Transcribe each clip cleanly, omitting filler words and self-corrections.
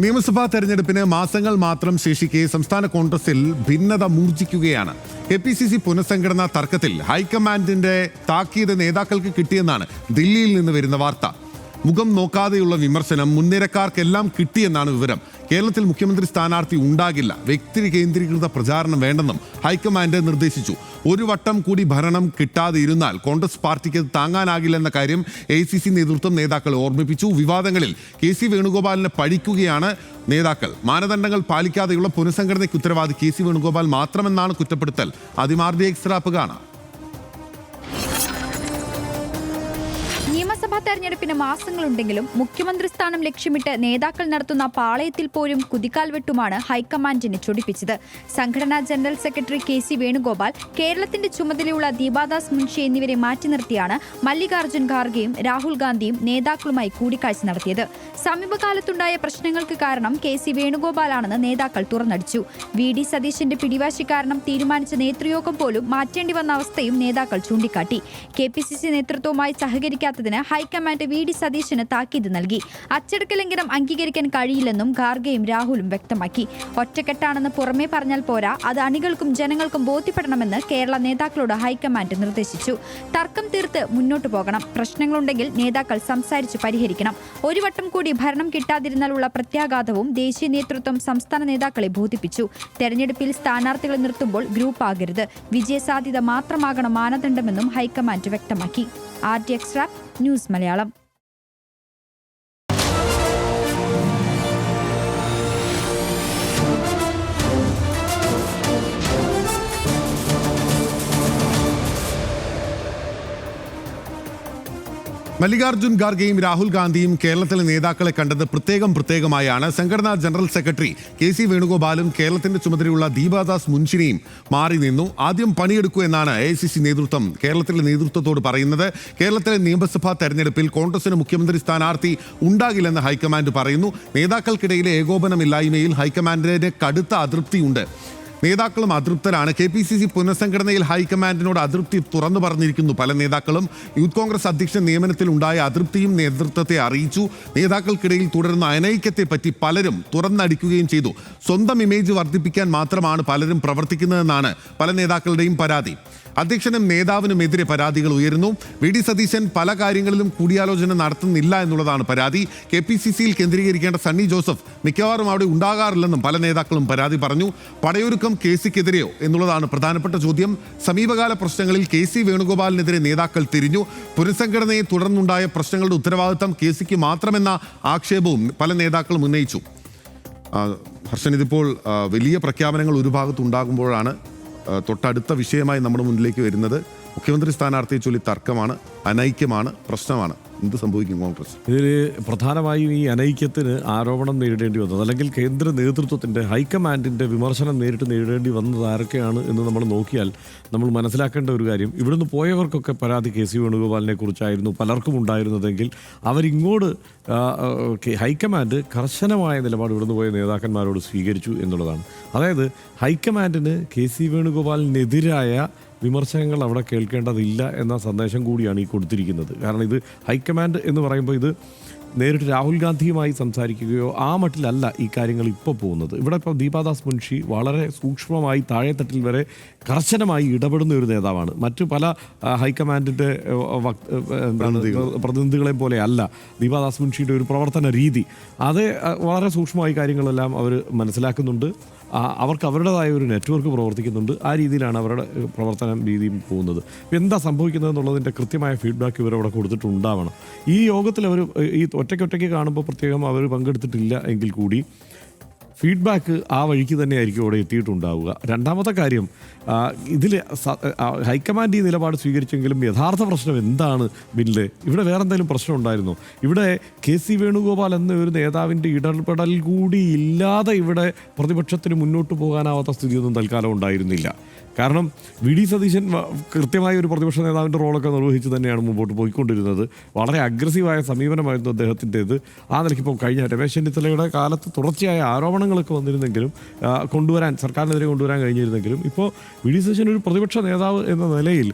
നിയമസഭാ തെരഞ്ഞെടുപ്പിന് മാസങ്ങൾ മാത്രം ശേഷിക്കെ സംസ്ഥാന കോൺഗ്രസിൽ ഭിന്നത മൂർജിക്കുകയാണ്. KPCC പുനഃസംഘടനാ തർക്കത്തിൽ ഹൈക്കമാൻഡിന്റെ താക്കീത് നേതാക്കൾക്ക് കിട്ടിയെന്നാണ് ദില്ലിയിൽ നിന്ന് വരുന്ന വാർത്ത. മുഖം നോക്കാതെയുള്ള വിമർശനം മുൻനിരക്കാർക്കെല്ലാം കിട്ടിയെന്നാണ് വിവരം. കേരളത്തിൽ മുഖ്യമന്ത്രി സ്ഥാനാർത്ഥി ഉണ്ടാകില്ല, വ്യക്തി കേന്ദ്രീകൃത പ്രചാരണം വേണ്ടെന്നും ഹൈക്കമാൻഡ് നിർദ്ദേശിച്ചു. ഒരു വട്ടം കൂടി ഭരണം കിട്ടാതെ ഇരുന്നാൽ കോൺഗ്രസ് പാർട്ടിക്ക് താങ്ങാനാകില്ലെന്ന കാര്യം AICC നേതൃത്വം നേതാക്കൾ ഓർമ്മിപ്പിച്ചു. വിവാദങ്ങളിൽ KC വേണുഗോപാലിനെ പഴിക്കുകയാണ് നേതാക്കൾ. മാനദണ്ഡങ്ങൾ പാലിക്കാതെയുള്ള പുനഃസംഘടനയ്ക്ക് ഉത്തരവാദി KC വേണുഗോപാൽ മാത്രമെന്നാണ് കുറ്റപ്പെടുത്തൽ. അതിമാർഡി എക്സ്ട്രാപ്പ് കാണാം. നിയമസഭാ തെരഞ്ഞെടുപ്പിന് മാസങ്ങളുണ്ടെങ്കിലും മുഖ്യമന്ത്രി സ്ഥാനം ലക്ഷ്യമിട്ട് നേതാക്കൾ നടത്തുന്ന പാളയത്തിൽ പോലും കുതികാൽ വെട്ടുമാണ് ഹൈക്കമാൻഡിനെ ചൊടിപ്പിച്ചത്. സംഘടനാ ജനറൽ സെക്രട്ടറി KC വേണുഗോപാൽ, കേരളത്തിന്റെ ചുമതലയുള്ള ദീപാദാസ് മുൻഷി എന്നിവരെ മാറ്റി നിർത്തിയാണ് മല്ലികാർജ്ജുൻ ഖാർഗെയും രാഹുൽ ഗാന്ധിയും നേതാക്കളുമായി കൂടിക്കാഴ്ച നടത്തിയത്. സമീപകാലത്തുണ്ടായ പ്രശ്നങ്ങൾക്ക് കാരണം KC വേണുഗോപാലാണെന്ന് നേതാക്കൾ തുറന്നടിച്ചു. VD സതീശന്റെ പിടിവാശി കാരണം തീരുമാനിച്ച നേതൃയോഗം പോലും മാറ്റേണ്ടി വന്ന അവസ്ഥയും നേതാക്കൾ ചൂണ്ടിക്കാട്ടി. KPCC നേതൃത്വവുമായി സഹകരിക്കാത്തതിന് ഹൈക്കമാൻഡ് VD സതീശന് താക്കീത് നൽകി. അച്ചടക്ക ലംഘനം അംഗീകരിക്കാൻ കഴിയില്ലെന്നും ഖാർഗെയും രാഹുലും വ്യക്തമാക്കി. ഒറ്റക്കെട്ടാണെന്ന് പുറമേ പറഞ്ഞാൽ പോരാ, അത് അണികൾക്കും ജനങ്ങൾക്കും ബോധ്യപ്പെടണമെന്ന് കേരള നേതാക്കളോട് ഹൈക്കമാൻഡ് നിർദ്ദേശിച്ചു. തർക്കം തീർത്ത് മുന്നോട്ടു പോകണം, പ്രശ്നങ്ങളുണ്ടെങ്കിൽ നേതാക്കൾ സംസാരിച്ച് പരിഹരിക്കണം. ഒരു വട്ടം കൂടി ഭരണം കിട്ടാതിരുന്നാലുള്ള പ്രത്യാഘാതവും ദേശീയ നേതൃത്വം സംസ്ഥാന നേതാക്കളെ ബോധിപ്പിച്ചു. തെരഞ്ഞെടുപ്പിൽ സ്ഥാനാർത്ഥികളെ നിർത്തുമ്പോൾ ഗ്രൂപ്പ് ആകരുത്, വിജയസാധ്യത മാത്രമാകണം മാനദണ്ഡമെന്നും ഹൈക്കമാൻഡ് വ്യക്തമാക്കി. RT എക്സ്ട്രാപ്പ്, ന്യൂസ് മലയാളം. മല്ലികാർജ്ജുൻ ഖാർഗെയും രാഹുൽ ഗാന്ധിയും കേരളത്തിലെ നേതാക്കളെ കണ്ടത് പ്രത്യേകമായാണ്. സംഘടനാ ജനറൽ സെക്രട്ടറി KC വേണുഗോപാലും കേരളത്തിന്റെ ചുമതലയുള്ള ദീപാദാസ് മുൻഷിനെയും മാറി നിന്നു. ആദ്യം പണിയെടുക്കൂ എന്നാണ് AICC നേതൃത്വം കേരളത്തിലെ നേതൃത്വത്തോട് പറയുന്നത്. കേരളത്തിലെ നിയമസഭാ തെരഞ്ഞെടുപ്പിൽ കോൺഗ്രസിന് മുഖ്യമന്ത്രി സ്ഥാനാർത്ഥി ഉണ്ടാകില്ലെന്ന് ഹൈക്കമാൻഡ് പറയുന്നു. നേതാക്കൾക്കിടയിലെ ഏകോപനമില്ലായ്മയിൽ ഹൈക്കമാൻഡിന് കടുത്ത അതൃപ്തിയുണ്ട്. നേതാക്കളും അതൃപ്തരാണ്. KPCC പുനഃസംഘടനയിൽ ഹൈക്കമാൻഡിനോട് അതൃപ്തി തുറന്നു പറഞ്ഞിരിക്കുന്നു പല നേതാക്കളും. യൂത്ത് കോൺഗ്രസ് അധ്യക്ഷൻ നിയമനത്തിൽ ഉണ്ടായ അതൃപ്തിയും നേതൃത്വത്തെ അറിയിച്ചു. നേതാക്കൾക്കിടയിൽ തുടരുന്ന അനൈക്യത്തെ പറ്റി പലരും തുറന്നടിക്കുകയും ചെയ്തു. സ്വന്തം ഇമേജ് വർദ്ധിപ്പിക്കാൻ മാത്രമാണ് പലരും പ്രവർത്തിക്കുന്നതെന്നാണ് പല നേതാക്കളുടെയും പരാതി. അധ്യക്ഷനും നേതാവിനുമെതിരെ പരാതികൾ ഉയരുന്നു. VD സതീശൻ പല കാര്യങ്ങളിലും കൂടിയാലോചന നടത്തുന്നില്ല എന്നുള്ളതാണ് പരാതി. KPCCയിൽ കേന്ദ്രീകരിക്കേണ്ട സണ്ണി ജോസഫ് മിക്കവാറും അവിടെ ഉണ്ടാകാറില്ലെന്നും പല നേതാക്കളും പരാതി പറഞ്ഞു. പടയൊരുക്കം KCക്കെതിരെയോ എന്നുള്ളതാണ് പ്രധാനപ്പെട്ട ചോദ്യം. സമീപകാല പ്രശ്നങ്ങളിൽ KC വേണുഗോപാലിനെതിരെ നേതാക്കൾ തിരിഞ്ഞു. പുനഃസംഘടനയെ തുടർന്നുണ്ടായ പ്രശ്നങ്ങളുടെ ഉത്തരവാദിത്തം KCക്ക് മാത്രമെന്ന ആക്ഷേപവും പല നേതാക്കളും ഉന്നയിച്ചു. ഹർഷൻ, ഇതിപ്പോൾ വലിയ പ്രഖ്യാപനങ്ങൾ ഒരു ഭാഗത്തുണ്ടാകുമ്പോഴാണ് തൊട്ടടുത്ത വിഷയമായി നമ്മുടെ മുന്നിലേക്ക് വരുന്നത്. മുഖ്യമന്ത്രി സ്ഥാനാർത്ഥിയെ ചൊല്ലി തർക്കമാണ്, അനൈക്യമാണ്, പ്രശ്നമാണ്. എന്ത് സംഭവിക്കും കോൺഗ്രസ്? ഇതിൽ പ്രധാനമായും ഈ അനൈക്യത്തിന് ആരോപണം നേരിടേണ്ടി വന്നത്, അല്ലെങ്കിൽ കേന്ദ്ര നേതൃത്വത്തിൻ്റെ ഹൈക്കമാൻഡിൻ്റെ വിമർശനം നേരിടേണ്ടി വന്നത് ആരൊക്കെയാണ് എന്ന് നമ്മൾ നോക്കിയാൽ നമ്മൾ മനസ്സിലാക്കേണ്ട ഒരു കാര്യം, ഇവിടുന്ന് പോയവർക്കൊക്കെ പരാതി KC വേണുഗോപാലിനെ കുറിച്ചായിരുന്നു പലർക്കും ഉണ്ടായിരുന്നതെങ്കിൽ അവരിങ്ങോട്ട് ഹൈക്കമാൻഡ് കർശനമായ നിലപാട് ഇവിടുന്ന് പോയ നേതാക്കന്മാരോട് സ്വീകരിച്ചു എന്നുള്ളതാണ്. അതായത് ഹൈക്കമാൻഡിന് KC വേണുഗോപാലിനെതിരായ വിമർശനങ്ങൾ അവിടെ കേൾക്കേണ്ടതില്ല എന്ന സന്ദേശം കൂടിയാണ് ഈ കൊടുത്തിരിക്കുന്നത്. കാരണം ഇത് ഹൈക്കമാൻഡ് എന്ന് പറയുമ്പോൾ ഇത് നേരിട്ട് രാഹുൽ ഗാന്ധിയുമായി സംസാരിക്കുകയോ ആ മട്ടിലല്ല ഈ കാര്യങ്ങൾ ഇപ്പോൾ പോകുന്നത്. ഇവിടെ ഇപ്പോൾ ദീപാദാസ് മുൻഷി വളരെ സൂക്ഷ്മമായി താഴെത്തട്ടിൽ വരെ കർശനമായി ഇടപെടുന്ന ഒരു നേതാവാണ്. മറ്റു പല ഹൈക്കമാൻഡിൻ്റെ പ്രതിനിധികളെ പോലെ അല്ല ദീപാദാസ് മുൻഷിയുടെ ഒരു പ്രവർത്തന രീതി. അത് വളരെ സൂക്ഷ്മമായി കാര്യങ്ങളെല്ലാം അവർ മനസ്സിലാക്കുന്നുണ്ട്. അവർക്ക് അവരുടേതായ ഒരു നെറ്റ്വർക്ക് പ്രവർത്തിക്കുന്നുണ്ട്. ആ രീതിയിലാണ് അവരുടെ പ്രവർത്തന രീതിയും പോകുന്നത്. എന്താ സംഭവിക്കുന്നത് എന്നുള്ളതിൻ്റെ കൃത്യമായ ഫീഡ്ബാക്ക് ഇവരവിടെ കൊടുത്തിട്ടുണ്ടാവണം. ഈ യോഗത്തിൽ അവർ ഈ ഒറ്റയ്ക്ക് കാണുമ്പോൾ പ്രത്യേകം അവർ പങ്കെടുത്തിട്ടില്ല എങ്കിൽ കൂടി ഫീഡ്ബാക്ക് ആ വഴിക്ക് തന്നെയായിരിക്കും അവിടെ എത്തിയിട്ടുണ്ടാവുക. രണ്ടാമത്തെ കാര്യം, ഇതിൽ ഹൈക്കമാൻഡ് ഈ നിലപാട് സ്വീകരിച്ചെങ്കിലും യഥാർത്ഥ പ്രശ്നം എന്താണ് ബില്ല്? ഇവിടെ വേറെ എന്തെങ്കിലും പ്രശ്നം ഉണ്ടായിരുന്നോ? ഇവിടെ KC വേണുഗോപാൽ എന്ന ഒരു നേതാവിൻ്റെ ഇടപെടൽ കൂടി ഇല്ലാതെ ഇവിടെ പ്രതിപക്ഷത്തിന് മുന്നോട്ട് പോകാനാവാത്ത സ്ഥിതിയൊന്നും തൽക്കാലം ഉണ്ടായിരുന്നില്ല. കാരണം VD സതീശൻ കൃത്യമായ ഒരു പ്രതിപക്ഷ നേതാവിൻ്റെ റോളൊക്കെ നിർവഹിച്ച് തന്നെയാണ് മുമ്പോട്ട് പോയിക്കൊണ്ടിരുന്നത്. വളരെ അഗ്രസീവായ സമീപനമായിരുന്നു അദ്ദേഹത്തിൻ്റേത്. ആ നിലയ്ക്ക് ഇപ്പോൾ കഴിഞ്ഞ രമേശ് ചെന്നിത്തലയുടെ കാലത്ത് തുടർച്ചയായ ആരോപണങ്ങളൊക്കെ വന്നിരുന്നെങ്കിലും സർക്കാരിനെതിരെ കൊണ്ടുവരാൻ കഴിഞ്ഞിരുന്നെങ്കിലും ഇപ്പോൾ VD സതീശൻ ഒരു പ്രതിപക്ഷ നേതാവ് എന്ന നിലയിൽ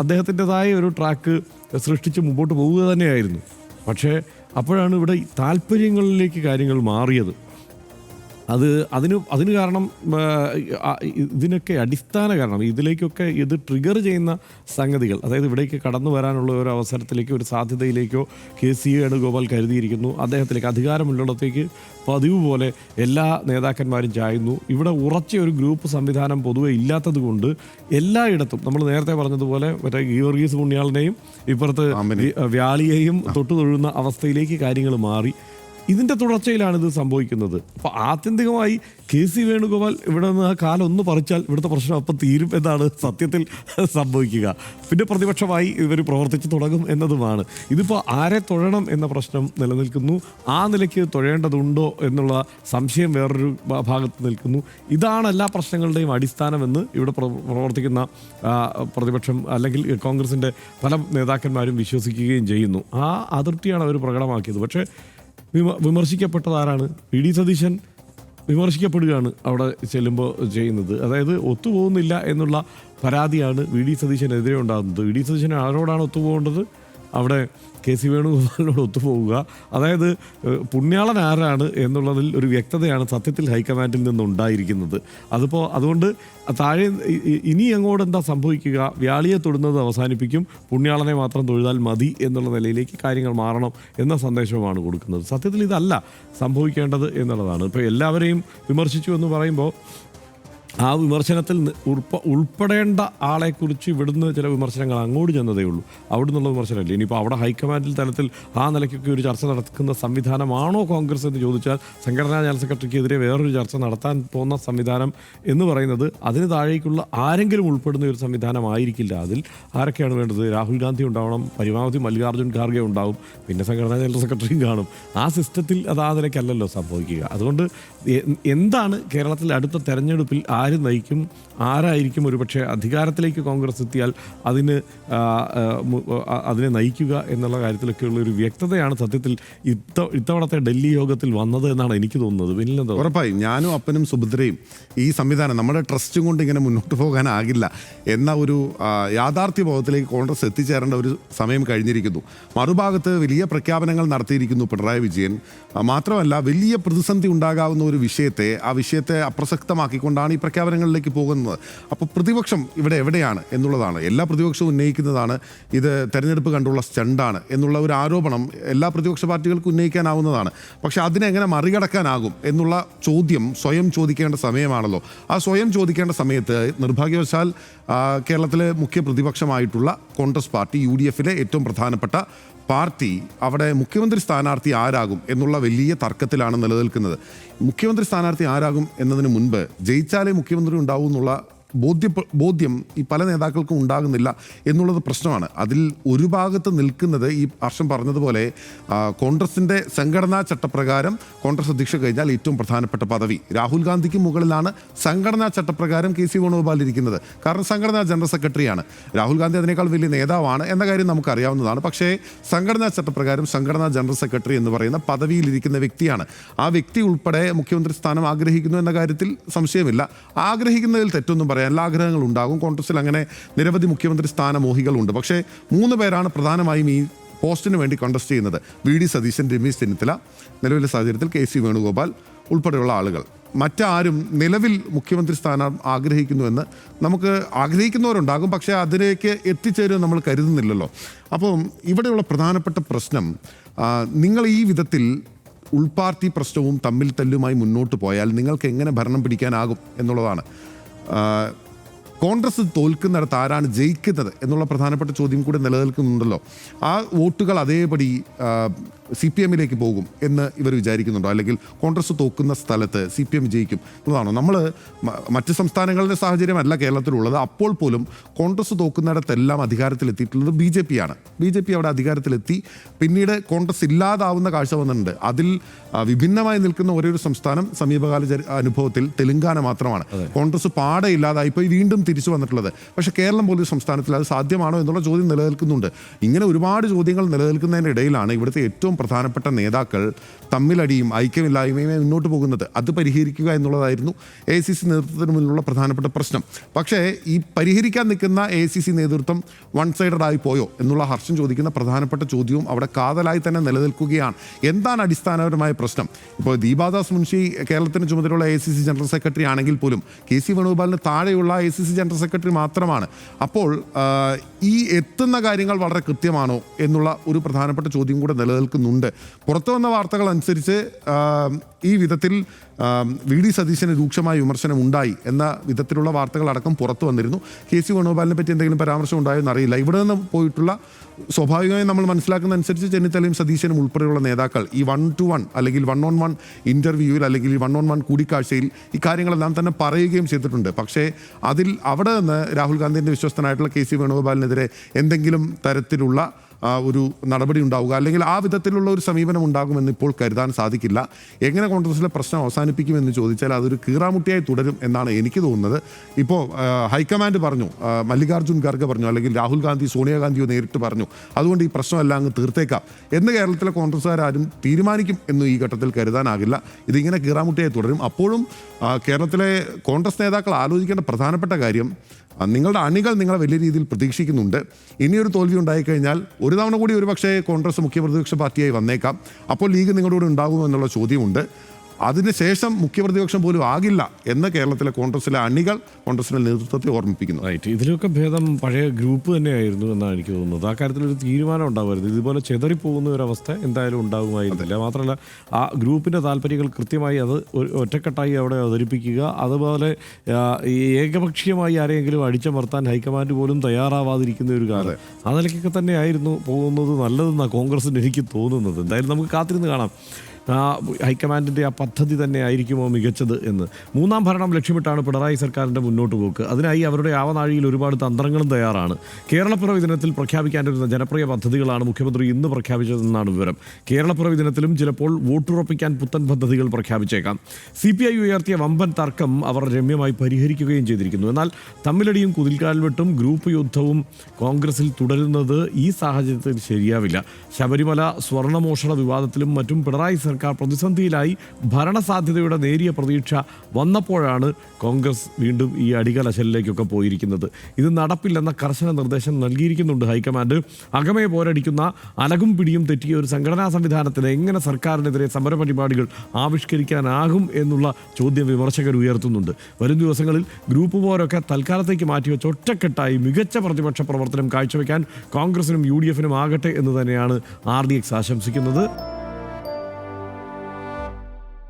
അദ്ദേഹത്തിൻ്റെതായ ഒരു ട്രാക്ക് സൃഷ്ടിച്ച് മുമ്പോട്ട് പോവുക തന്നെയായിരുന്നു. പക്ഷേ അപ്പോഴാണ് ഇവിടെ താല്പര്യങ്ങളിലേക്ക് കാര്യങ്ങൾ മാറിയത്. അതിന് കാരണം ഇതിനൊക്കെ അടിസ്ഥാന കാരണം ഇതിലേക്കൊക്കെ ഇത് ട്രിഗർ ചെയ്യുന്ന സംഗതികൾ, അതായത് ഇവിടേക്ക് കടന്നു വരാനുള്ള ഒരു അവസരത്തിലേക്കോ ഒരു സാധ്യതയിലേക്കോ KC വേണുഗോപാൽ കരുതിയിരിക്കുന്നു. അദ്ദേഹത്തിലേക്ക് അധികാരമുള്ളിടത്തേക്ക് പതിവ് പോലെ എല്ലാ നേതാക്കന്മാരും ചായുന്നു. ഇവിടെ ഉറച്ച ഒരു ഗ്രൂപ്പ് സംവിധാനം പൊതുവെ ഇല്ലാത്തത് കൊണ്ട് എല്ലായിടത്തും നമ്മൾ നേരത്തെ പറഞ്ഞതുപോലെ മറ്റേ ഗീവർഗീസ് പുണ്യാളനെയും ഇപ്പുറത്ത് വ്യാളിയെയും തൊഴുന്ന അവസ്ഥയിലേക്ക് കാര്യങ്ങൾ മാറി. ഇതിൻ്റെ തുടർച്ചയിലാണ് ഇത് സംഭവിക്കുന്നത്. അപ്പോൾ ആത്യന്തികമായി KC വേണുഗോപാൽ ഇവിടെ നിന്ന് ആ കാലം ഒന്ന് പറിച്ചാൽ ഇവിടുത്തെ പ്രശ്നം അപ്പം തീരും എന്നാണ് സത്യത്തിൽ സംഭവിക്കുക. പിന്നെ പ്രതിപക്ഷമായി ഇവർ പ്രവർത്തിച്ച് തുടങ്ങും എന്നതുമാണ്. ഇതിപ്പോൾ ആരെ തൊഴണം എന്ന പ്രശ്നം നിലനിൽക്കുന്നു. ആ നിലയ്ക്ക് തൊഴേണ്ടതുണ്ടോ എന്നുള്ള സംശയം വേറൊരു ഭാഗത്ത് നിൽക്കുന്നു. ഇതാണ് എല്ലാ പ്രശ്നങ്ങളുടെയും അടിസ്ഥാനമെന്ന് ഇവിടെ പ്രവർത്തിക്കുന്ന പ്രതിപക്ഷം അല്ലെങ്കിൽ കോൺഗ്രസിൻ്റെ പല നേതാക്കന്മാരും വിശ്വസിക്കുകയും ചെയ്യുന്നു. ആ അതിർത്തിയാണ് അവർ പ്രകടമാക്കിയത്. പക്ഷേ വിമർശിക്കപ്പെട്ടത് ആരാണ്? VD സതീശൻ വിമർശിക്കപ്പെടുകയാണ് അവിടെ ചെല്ലുമ്പോൾ ചെയ്യുന്നത്. അതായത് ഒത്തുപോകുന്നില്ല എന്നുള്ള പരാതിയാണ് VD സതീശനെതിരെ ഉണ്ടാകുന്നത്. VD സതീശൻ ആരോടാണ് ഒത്തുപോകേണ്ടത്? അവിടെ KC വേണുഗോപാലിനോട് ഒത്തുപോവുക. അതായത് പുണ്യാളൻ ആരാണ് എന്നുള്ളതിൽ ഒരു വ്യക്തതയാണ് സത്യത്തിൽ ഹൈക്കമാൻഡിൽ നിന്നുണ്ടായിരിക്കുന്നത്. അതുകൊണ്ട് താഴെ ഇനി അങ്ങോട്ട് എന്താ സംഭവിക്കുക? വ്യാളിയെ തൊടുന്നത് അവസാനിപ്പിക്കും, പുണ്യാളനെ മാത്രം തൊഴുതാൽ മതി എന്നുള്ള നിലയിലേക്ക് കാര്യങ്ങൾ മാറണം എന്ന സന്ദേശമാണ് കൊടുക്കുന്നത്. സത്യത്തിൽ ഇതല്ല സംഭവിക്കേണ്ടത് എന്നുള്ളതാണ്. ഇപ്പോൾ എല്ലാവരെയും വിമർശിച്ചു എന്ന് പറയുമ്പോൾ ആ വിമർശനത്തിൽ ഉൾപ്പെടേണ്ട ആളെക്കുറിച്ച് ഇവിടുന്ന് ചില വിമർശനങ്ങൾ അങ്ങോട്ട് ചെന്നതേ ഉള്ളൂ. അവിടെ നിന്നുള്ള വിമർശനമില്ല. ഇനിയിപ്പോൾ അവിടെ ഹൈക്കമാൻഡിൽ തലത്തിൽ ആ നിലയ്ക്കൊക്കെ ഒരു ചർച്ച നടക്കുന്ന സംവിധാനമാണോ കോൺഗ്രസ് എന്ന് ചോദിച്ചാൽ സംഘടനാ ജനറൽ സെക്രട്ടറിക്കെതിരെ വേറൊരു ചർച്ച നടത്താൻ പോകുന്ന സംവിധാനം എന്ന് പറയുന്നത് അതിന് താഴേക്കുള്ള ആരെങ്കിലും ഉൾപ്പെടുന്ന ഒരു സംവിധാനമായിരിക്കില്ല. അതിൽ ആരൊക്കെയാണ് വേണ്ടത്? രാഹുൽ ഗാന്ധി ഉണ്ടാവണം, പരമാവധി മല്ലികാർജ്ജുൻ ഖാർഗെ ഉണ്ടാവും, പിന്നെ സംഘടനാ ജനറൽ സെക്രട്ടറിയും കാണും. ആ സിസ്റ്റത്തിൽ അത് ആ നിലയ്ക്കല്ലല്ലോ സംഭവിക്കുക. അതുകൊണ്ട് എന്താണ് കേരളത്തിൽ അടുത്ത തെരഞ്ഞെടുപ്പിൽ ആര് നയിക്കും, ആരായിരിക്കും ഒരുപക്ഷെ അധികാരത്തിലേക്ക് കോൺഗ്രസ് എത്തിയാൽ അതിനെ നയിക്കുക എന്നുള്ള കാര്യത്തിലൊക്കെയുള്ള ഒരു വ്യക്തതയാണ് സത്യത്തിൽ ഇത്തവണത്തെ ഡൽഹി യോഗത്തിൽ വന്നത് എന്നാണ് എനിക്ക് തോന്നുന്നത്. പിന്നെ ഉറപ്പായും ഞാനും അപ്പനും സുഭദ്രയും ഈ സംവിധാനം നമ്മുടെ ട്രസ്റ്റും കൊണ്ട് ഇങ്ങനെ മുന്നോട്ട് പോകാനാകില്ല എന്ന ഒരു യാഥാർത്ഥ്യ ബോധത്തിലേക്ക് കോൺഗ്രസ് എത്തിച്ചേരേണ്ട ഒരു സമയം കഴിഞ്ഞിരിക്കുന്നു. മറുഭാഗത്ത് വലിയ പ്രഖ്യാപനങ്ങൾ നടത്തിയിരിക്കുന്നു പിണറായി വിജയൻ. മാത്രമല്ല വലിയ പ്രതിസന്ധി ഉണ്ടാകാവുന്ന ഒരു വിഷയത്തെ അപ്രസക്തമാക്കിക്കൊണ്ടാണ് ഈ പ്രഖ്യാപനങ്ങളിലേക്ക് പോകുന്നത്. അപ്പോൾ പ്രതിപക്ഷം ഇവിടെ എവിടെയാണ് എന്നുള്ളതാണ്. എല്ലാ പ്രതിപക്ഷവും ഉന്നയിക്കുന്നതാണ് ഇത് തെരഞ്ഞെടുപ്പ് കണ്ടുള്ള സ്റ്റണ്ടാണ് എന്നുള്ള ഒരു ആരോപണം എല്ലാ പ്രതിപക്ഷ പാർട്ടികൾക്കും ഉന്നയിക്കാനാവുന്നതാണ്. പക്ഷെ അതിനെങ്ങനെ മറികടക്കാനാകും എന്നുള്ള ചോദ്യം സ്വയം ചോദിക്കേണ്ട സമയമാണല്ലോ. ആ സ്വയം ചോദിക്കേണ്ട സമയത്ത് നിർഭാഗ്യവശാൽ കേരളത്തിലെ മുഖ്യ പ്രതിപക്ഷമായിട്ടുള്ള കോൺഗ്രസ് പാർട്ടി UDFിലെ ഏറ്റവും പ്രധാനപ്പെട്ട പാർട്ടി അവിടെ മുഖ്യമന്ത്രി സ്ഥാനാർത്ഥി ആരാകും എന്നുള്ള വലിയ തർക്കത്തിലാണ് നിലനിൽക്കുന്നത്. മുഖ്യമന്ത്രി സ്ഥാനാർത്ഥി ആരാകും എന്നതിന് മുൻപ് ജയിച്ചാലേ മുഖ്യമന്ത്രി ഉണ്ടാവൂ എന്നുള്ള ബോധ്യം ഈ പല നേതാക്കൾക്കും ഉണ്ടാകുന്നില്ല എന്നുള്ളത് പ്രശ്നമാണ്. അതിൽ ഒരു ഭാഗത്ത് നിൽക്കുന്നത് ഈ ഹർഷം പറഞ്ഞതുപോലെ കോൺഗ്രസിൻ്റെ സംഘടനാ ചട്ടപ്രകാരം കോൺഗ്രസ് അധ്യക്ഷ കഴിഞ്ഞാൽ ഏറ്റവും പ്രധാനപ്പെട്ട പദവി രാഹുൽ ഗാന്ധിക്ക് മുകളിലാണ് സംഘടനാ ചട്ടപ്രകാരം KC വേണുഗോപാൽ ഇരിക്കുന്നത്. കാരണം സംഘടനാ ജനറൽ സെക്രട്ടറിയാണ്. രാഹുൽ ഗാന്ധി അതിനേക്കാൾ വലിയ നേതാവാണ് എന്ന കാര്യം നമുക്കറിയാവുന്നതാണ്. പക്ഷേ സംഘടനാ ചട്ടപ്രകാരം സംഘടനാ ജനറൽ സെക്രട്ടറി എന്ന് പറയുന്ന പദവിയിലിരിക്കുന്ന വ്യക്തിയാണ്. ആ വ്യക്തി ഉൾപ്പെടെ മുഖ്യമന്ത്രി സ്ഥാനം ആഗ്രഹിക്കുന്നു എന്ന കാര്യത്തിൽ സംശയമില്ല. ആഗ്രഹിക്കുന്നതിൽ തെറ്റൊന്നും പറയാൻ എല്ലാ ആഗ്രഹങ്ങളുണ്ടാകും. കോൺഗ്രസിൽ അങ്ങനെ നിരവധി മുഖ്യമന്ത്രി സ്ഥാനമോഹികളുണ്ട്. പക്ഷേ 3 പേരാണ് പ്രധാനമായും ഈ പോസ്റ്റിന് വേണ്ടി കോൺടസ്റ്റ് ചെയ്യുന്നത്. VD സതീശൻ, രമേശ് ചെന്നിത്തല, നിലവിലെ സാഹചര്യത്തിൽ KC വേണുഗോപാൽ ഉൾപ്പെടെയുള്ള ആളുകൾ. മറ്റാരും നിലവിൽ മുഖ്യമന്ത്രി സ്ഥാനം ആഗ്രഹിക്കുന്നുവെന്ന് നമുക്ക് ആഗ്രഹിക്കുന്നവരുണ്ടാകും. പക്ഷേ അതിലേക്ക് എത്തിച്ചേരുമെന്ന് നമ്മൾ കരുതുന്നില്ലല്ലോ. അപ്പം ഇവിടെയുള്ള പ്രധാനപ്പെട്ട പ്രശ്നം നിങ്ങൾ ഈ വിധത്തിൽ ഉൾപാർട്ടി പ്രശ്നവും തമ്മിൽ തല്ലുമായി മുന്നോട്ട് പോയാൽ നിങ്ങൾക്ക് എങ്ങനെ ഭരണം പിടിക്കാനാകും എന്നുള്ളതാണ്. കോൺഗ്രസ് തോൽക്കുന്നിടത്ത് ആരാണ് ജയിക്കുന്നത് എന്നുള്ള പ്രധാനപ്പെട്ട ചോദ്യം കൂടി നിലനിൽക്കുന്നുണ്ടല്ലോ. ആ വോട്ടുകൾ അതേപടി CPMലേക്ക് പോകും എന്ന് ഇവർ വിചാരിക്കുന്നുണ്ടോ? അല്ലെങ്കിൽ കോൺഗ്രസ് തോക്കുന്ന സ്ഥലത്ത് CPM ജയിക്കും എന്നതാണോ? നമ്മൾ മറ്റ് സംസ്ഥാനങ്ങളുടെ സാഹചര്യമല്ല കേരളത്തിലുള്ളത്. അപ്പോൾ പോലും കോൺഗ്രസ് തോക്കുന്നിടത്തെല്ലാം അധികാരത്തിലെത്തിയിട്ടുള്ളത് BJP ആണ്. BJP അവിടെ അധികാരത്തിലെത്തി. പിന്നീട് കോൺഗ്രസ് ഇല്ലാതാവുന്ന കാഴ്ച വന്നിട്ടുണ്ട്. അതിൽ വിഭിന്നമായി നിൽക്കുന്ന ഒരേ ഒരു സംസ്ഥാനം സമീപകാല അനുഭവത്തിൽ തെലുങ്കാന മാത്രമാണ്. കോൺഗ്രസ് പാടെ ഇല്ലാതായിപ്പോയി വീണ്ടും തിരിച്ചു വന്നിട്ടുള്ളത്. പക്ഷേ കേരളം പോലൊരു സംസ്ഥാനത്തിൽ അത് സാധ്യമാണോ എന്നുള്ള ചോദ്യം നിലനിൽക്കുന്നുണ്ട്. ഇങ്ങനെ ഒരുപാട് ചോദ്യങ്ങൾ നിലനിൽക്കുന്നതിനിടയിലാണ് ഇവിടുത്തെ ഏറ്റവും പ്രധാനപ്പെട്ട നേതാക്കൾ തമ്മിലടിയും ഐക്യമില്ലായ്മയും മുന്നോട്ട് പോകുന്നത്. അത് പരിഹരിക്കുക എന്നുള്ളതായിരുന്നു AICC നേതൃത്വത്തിന് മുന്നിലുള്ള പ്രധാനപ്പെട്ട പ്രശ്നം. പക്ഷേ ഈ പരിഹരിക്കാൻ നിൽക്കുന്ന AICC നേതൃത്വം വൺ സൈഡഡ് ആയി പോയോ എന്നുള്ള ഹർഷം ചോദിക്കുന്ന പ്രധാനപ്പെട്ട ചോദ്യവും അവിടെ കാതലായി തന്നെ നിലനിൽക്കുകയാണ്. എന്താണ് അടിസ്ഥാനപരമായ പ്രശ്നം? ഇപ്പോൾ ദീപാദാസ് മുൻഷി കേരളത്തിന് ചുമതലയുള്ള AICC ജനറൽ സെക്രട്ടറി ആണെങ്കിൽ പോലും KC വേണുഗോപാലിന് താഴെയുള്ള AICC ജനറൽ സെക്രട്ടറി മാത്രമാണ്. അപ്പോൾ ഈ എത്തുന്ന കാര്യങ്ങൾ വളരെ കൃത്യമാണോ എന്നുള്ള ഒരു പ്രധാനപ്പെട്ട ചോദ്യം കൂടെ നിലനിൽക്കുന്നുണ്ട്. പുറത്തു വന്ന വാർത്തകൾ അനുസരിച്ച് ഈ വിധത്തിൽ VD സതീശന് രൂക്ഷമായ വിമർശനം ഉണ്ടായി എന്ന വിധത്തിലുള്ള വാർത്തകളടക്കം പുറത്തു വന്നിരുന്നു. KC വേണുഗോപാലിനെ പറ്റി എന്തെങ്കിലും പരാമർശം ഉണ്ടായോ എന്നറിയില്ല. ഇവിടെ നിന്ന് പോയിട്ടുള്ള സ്വാഭാവികമായും നമ്മൾ മനസ്സിലാക്കുന്ന അനുസരിച്ച് ചെന്നിത്തലയും സതീശനും ഉൾപ്പെടെയുള്ള നേതാക്കൾ ഈ 1-to-1 അല്ലെങ്കിൽ 1-on-1 ഇൻ്റർവ്യൂവിൽ അല്ലെങ്കിൽ 1-on-1 കൂടിക്കാഴ്ചയിൽ ഈ കാര്യങ്ങളെല്ലാം തന്നെ പറയുകയും ചെയ്തിട്ടുണ്ട്. പക്ഷേ അവിടെ നിന്ന് രാഹുൽ ഗാന്ധിൻ്റെ വിശ്വസ്തനായിട്ടുള്ള KC വേണുഗോപാലിനെതിരെ എന്തെങ്കിലും തരത്തിലുള്ള ഒരു നടപടി ഉണ്ടാവുക അല്ലെങ്കിൽ ആ വിധത്തിലുള്ള ഒരു സമീപനം ഉണ്ടാകുമെന്ന് ഇപ്പോൾ കരുതാൻ സാധിക്കില്ല. എങ്ങനെ കോൺഗ്രസിലെ പ്രശ്നം അവസാനിപ്പിക്കുമെന്ന് ചോദിച്ചാൽ അതൊരു കീറാമുട്ടിയായി തുടരും എന്നാണ് എനിക്ക് തോന്നുന്നത്. ഇപ്പോൾ ഹൈക്കമാൻഡ് പറഞ്ഞു, മല്ലികാർജ്ജുൻ ഖർഗെ പറഞ്ഞു, അല്ലെങ്കിൽ രാഹുൽ ഗാന്ധി സോണിയാഗാന്ധിയോ നേരിട്ട് പറഞ്ഞു, അതുകൊണ്ട് ഈ പ്രശ്നമെല്ലാം അങ്ങ് തീർത്തേക്കാം എന്ന് കേരളത്തിലെ കോൺഗ്രസ്സുകാരും തീരുമാനിക്കും എന്ന് ഈ ഘട്ടത്തിൽ കരുതാനാകില്ല. ഇതിങ്ങനെ കീറാമുട്ടിയായി തുടരും. അപ്പോഴും കേരളത്തിലെ കോൺഗ്രസ് നേതാക്കൾ ആലോചിക്കേണ്ട പ്രധാനപ്പെട്ട കാര്യം, നിങ്ങളുടെ അണികൾ നിങ്ങളെ വലിയ രീതിയിൽ പ്രതീക്ഷിക്കുന്നുണ്ട്. ഇനിയൊരു തോൽവി ഉണ്ടായിക്കഴിഞ്ഞാൽ ഒരു തവണ കൂടി ഒരുപക്ഷേ കോൺഗ്രസ് മുഖ്യ പ്രതിപക്ഷ പാർട്ടിയായി വന്നേക്കാം. അപ്പോൾ ലീഗ് നിങ്ങളുടെ കൂടെ ഉണ്ടാകുമെന്നുള്ള ചോദ്യമുണ്ട്. അതിനുശേഷം മുഖ്യപ്രതിപക്ഷം പോലും ആകില്ല എന്ന് കേരളത്തിലെ കോൺഗ്രസിലെ അണികൾ കോൺഗ്രസിന്റെ നേതൃത്വത്തെ ഓർമ്മിപ്പിക്കുന്നു. റൈറ്റ്, ഇതിലൊക്കെ ഭേദം പഴയ ഗ്രൂപ്പ് തന്നെയായിരുന്നു എന്നാണ് എനിക്ക് തോന്നുന്നത്. ആ കാര്യത്തിൽ ഒരു തീരുമാനം ഉണ്ടാവരുത്. ഇതുപോലെ ചെതറിപ്പോകുന്ന ഒരവസ്ഥ എന്തായാലും ഉണ്ടാകുമായിരുന്നില്ല. മാത്രമല്ല ആ ഗ്രൂപ്പിൻ്റെ താല്പര്യങ്ങൾ കൃത്യമായി അത് ഒറ്റക്കെട്ടായി അവിടെ അവതരിപ്പിക്കുക, അതുപോലെ ഈ ഏകപക്ഷീയമായി ആരെങ്കിലും അടിച്ചമർത്താൻ ഹൈക്കമാൻഡ് പോലും തയ്യാറാവാതിരിക്കുന്ന ഒരു കാലം, അതിലേക്കൊക്കെ തന്നെയായിരുന്നു പോകുന്നത് നല്ലതെന്നാണ് കോൺഗ്രസിന് എനിക്ക് തോന്നുന്നത്. എന്തായാലും നമുക്ക് കാത്തിരുന്ന് കാണാം ഹൈക്കമാൻഡിൻ്റെ ആ പദ്ധതി തന്നെ ആയിരിക്കുമോ മികച്ചത് എന്ന്. മൂന്നാം ഭരണം ലക്ഷ്യമിട്ടാണ് പിണറായി സർക്കാരിൻ്റെ മുന്നോട്ട് പോക്ക്. അതിനായി അവരുടെ ആവനാഴിയിൽ ഒരുപാട് തന്ത്രങ്ങളും തയ്യാറാണ്. കേരളപ്പിറവി ദിനത്തിൽ പ്രഖ്യാപിക്കാനിരുന്ന ജനപ്രിയ പദ്ധതികളാണ് മുഖ്യമന്ത്രി ഇന്ന് പ്രഖ്യാപിച്ചതെന്നാണ് വിവരം. കേരളപ്പിറവി ദിനത്തിലും ചിലപ്പോൾ വോട്ടുറപ്പിക്കാൻ പുത്തൻ പദ്ധതികൾ പ്രഖ്യാപിച്ചേക്കാം. CPI ഉയർത്തിയ വമ്പൻ തർക്കം അവർ രമ്യമായി പരിഹരിക്കുകയും ചെയ്തിരിക്കുന്നു. എന്നാൽ തമ്മിലടിയും കുതിൽക്കാൽവെട്ടും ഗ്രൂപ്പ് യുദ്ധവും കോൺഗ്രസിൽ തുടരുന്നത് ഈ സാഹചര്യത്തിൽ ശരിയാവില്ല. ശബരിമല സ്വർണ്ണമോഷണ വിവാദത്തിലും മറ്റും പിണറായി സർക്കാർ പ്രതിസന്ധിയിലായി. ഭരണസാധ്യതയുടെ നേരിയ പ്രതീക്ഷ വന്നപ്പോഴാണ് കോൺഗ്രസ് വീണ്ടും ഈ അടികലശലിലേക്കൊക്കെ പോയിരിക്കുന്നത്. ഇത് നടപ്പില്ലെന്ന കർശന നിർദ്ദേശം നൽകിയിരിക്കുന്നുണ്ട് ഹൈക്കമാൻഡ്. അകമേ പോരടിക്കുന്ന അലകും പിടിയും തെറ്റിയ ഒരു സംഘടനാ സംവിധാനത്തിന് എങ്ങനെ സർക്കാരിനെതിരെ സമരപരിപാടികൾ ആവിഷ്കരിക്കാനാകും എന്നുള്ള ചോദ്യം വിമർശകർ ഉയർത്തുന്നുണ്ട്. വരും ദിവസങ്ങളിൽ ഗ്രൂപ്പ് പോരൊക്കെ തൽക്കാലത്തേക്ക് മാറ്റിവെച്ച് ഒറ്റക്കെട്ടായി മികച്ച പ്രതിപക്ഷ പ്രവർത്തനം കാഴ്ചവെക്കാൻ കോൺഗ്രസിനും UDF-നും ആകട്ടെ എന്ന് തന്നെയാണ് RDX ആശംസിക്കുന്നത്.